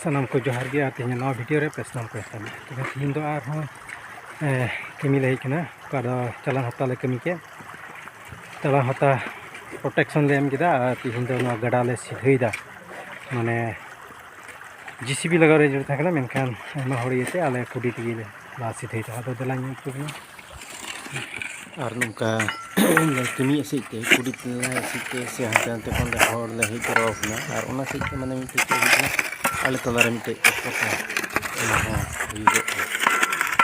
सानाम को जोहार गया तीन नवा वीडियो रे पेसनाम को तब तीन दो आर हों कमी ले कना का चलान हफ्ता ले कमी के चलान हफ्ता प्रोटेक्शन ले एम किदा तीन दो नवा गड़ा ले सीधेदा माने जीसीबी लगा रे जरूरत है मेनखान आयमा हड़ इते आले कुडी तगी ले ला सीधेदा आदो देला ᱧᱮᱞ ᱛᱟᱵᱚᱱᱟ और नौका कमी सेते कुड़ी सेते से हाँ जानते कौन हर ले हज जरावना और उना सेते माने मिटे आले तलारे मिटे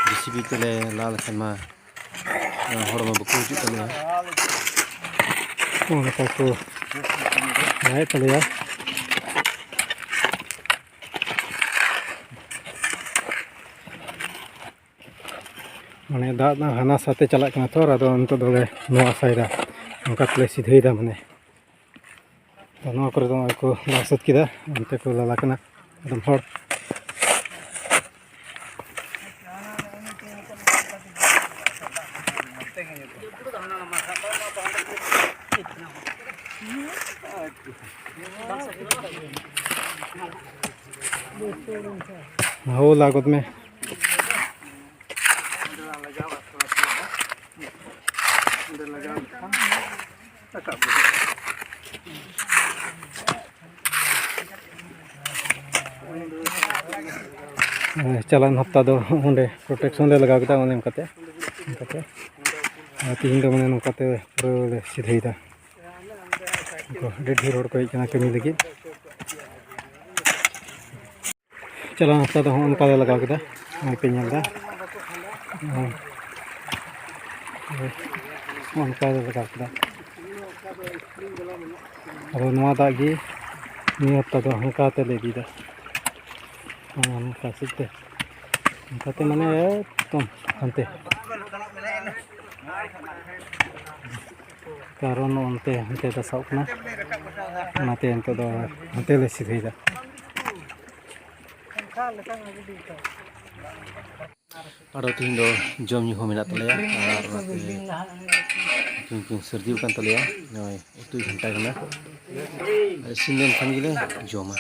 जीसीबी तेले लाल खमा हर मा बको हिजु तले उनका को नाय तले माने दादा हाना साथे चला कना तो आदो अंत दोले नोआ साइदा उनका तले सीधेदा माने तो नोआ करे दो को लासत किदा अंते को लाला कना एकदम हर हो लागत में चलान हफ्ता दो ओंडे प्रोटेक्शन ले लगा केदा ओने एमकाते तीन दो माने नोकाते पूरा सीधेदा ढेर रोड को हजना कमी लगी चलान हफ्ता दो उनका लगा केदा पे नेलदा उनका लगा केदा अब नवा दागी नि हफ्ता दो हंकाते ले दीदा उनका सिते उनकाते माने एकदम हंते कारण उनते हंते दसाव कना उनाते अंत दो हंते ले सीधेदा और तीन दो जम हो मेना तलेया और सर्दी कान तलेया नय उतु घंटा कना सिंगल खान गिले जमा